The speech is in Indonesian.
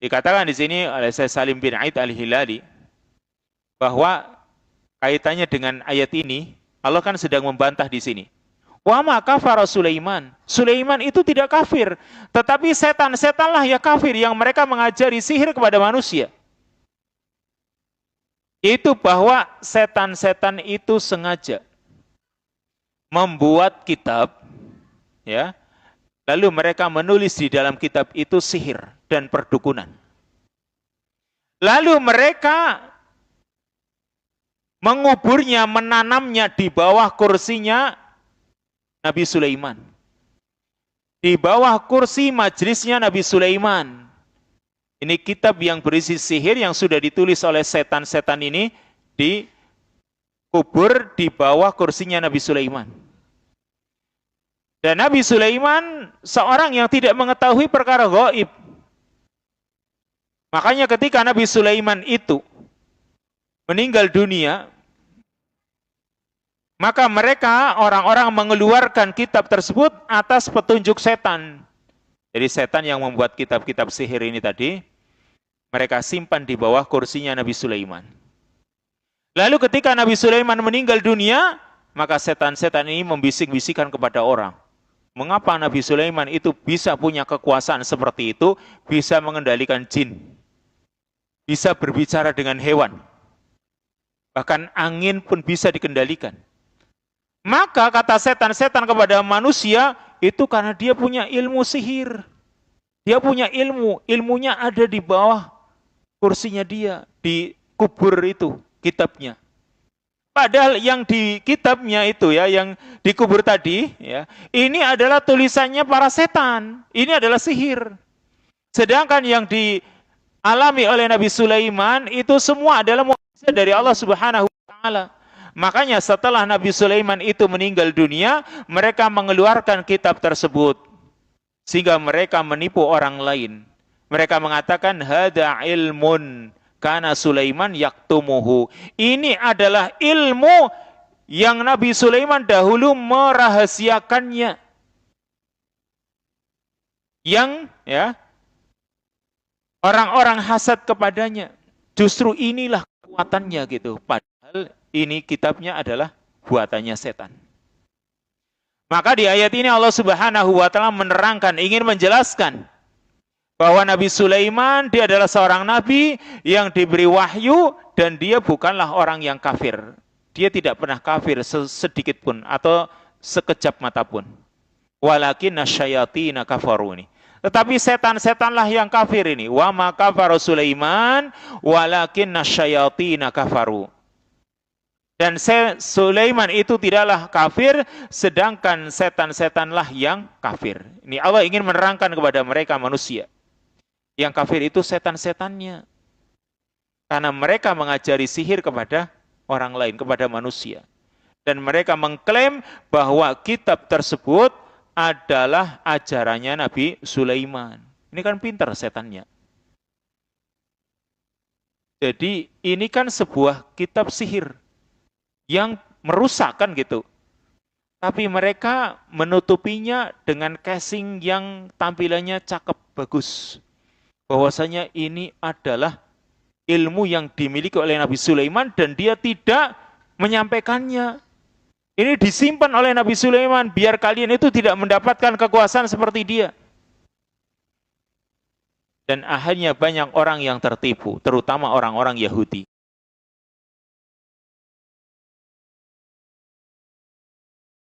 Dikatakan di sini oleh Syekh Salim bin Aid Al-Hilali bahwa kaitannya dengan ayat ini, Allah kan sedang membantah di sini. Wa ma kafara Sulaiman. Sulaiman itu tidak kafir, tetapi setan-setanlah yang kafir yang mereka mengajari sihir kepada manusia. Itu bahwa setan-setan itu sengaja membuat kitab, ya, lalu mereka menulis di dalam kitab itu sihir dan perdukunan. Lalu mereka menguburnya, menanamnya di bawah kursinya Nabi Sulaiman. Di bawah kursi majelisnya Nabi Sulaiman. Ini kitab yang berisi sihir yang sudah ditulis oleh setan-setan ini dikubur di bawah kursinya Nabi Sulaiman. Dan Nabi Sulaiman seorang yang tidak mengetahui perkara gaib. Makanya ketika Nabi Sulaiman itu meninggal dunia, maka mereka orang-orang mengeluarkan kitab tersebut atas petunjuk setan. Jadi setan yang membuat kitab-kitab sihir ini tadi, mereka simpan di bawah kursinya Nabi Sulaiman. Lalu ketika Nabi Sulaiman meninggal dunia, maka setan-setan ini membisik-bisikan kepada orang. Mengapa Nabi Sulaiman itu bisa punya kekuasaan seperti itu, bisa mengendalikan jin, bisa berbicara dengan hewan, bahkan angin pun bisa dikendalikan. Maka kata setan-setan kepada manusia, itu karena dia punya ilmu sihir. Dia punya ilmu, ilmunya ada di bawah kursinya dia, di kubur itu, kitabnya. Padahal yang di kitabnya itu ya, yang dikubur tadi ya, ini adalah tulisannya para setan. Ini adalah sihir. Sedangkan yang dialami oleh Nabi Sulaiman itu semua adalah mukjizat dari Allah Subhanahu wa taala. Makanya setelah Nabi Sulaiman itu meninggal dunia, mereka mengeluarkan kitab tersebut sehingga mereka menipu orang lain. Mereka mengatakan hada ilmun kana Sulaiman yaktumuhu. Ini adalah ilmu yang Nabi Sulaiman dahulu merahasiakannya. Yang ya orang-orang hasad kepadanya. Justru inilah kekuatannya gitu. Padahal ini kitabnya adalah buatannya setan. Maka di ayat ini Allah Subhanahu wa taala menerangkan, ingin menjelaskan bahwa Nabi Sulaiman dia adalah seorang nabi yang diberi wahyu dan dia bukanlah orang yang kafir. Dia tidak pernah kafir sedikit pun atau sekejap mata pun. Walakinna syayatina kafaruni. Tetapi setan-setanlah yang kafir ini. Wa ma kafara Sulaiman walakinna syayatina kafaru. Dan Sulaiman itu tidaklah kafir, sedangkan setan-setanlah yang kafir. Ini Allah ingin menerangkan kepada mereka manusia. Yang kafir itu setan-setannya. Karena mereka mengajari sihir kepada orang lain, kepada manusia. Dan mereka mengklaim bahwa kitab tersebut adalah ajarannya Nabi Sulaiman. Ini kan pintar setannya. Jadi ini kan sebuah kitab sihir yang merusakkan gitu. Tapi mereka menutupinya dengan casing yang tampilannya cakep, bagus. Bahwasanya ini adalah ilmu yang dimiliki oleh Nabi Sulaiman dan dia tidak menyampaikannya. Ini disimpan oleh Nabi Sulaiman biar kalian itu tidak mendapatkan kekuasaan seperti dia. Dan akhirnya banyak orang yang tertipu, terutama orang-orang Yahudi.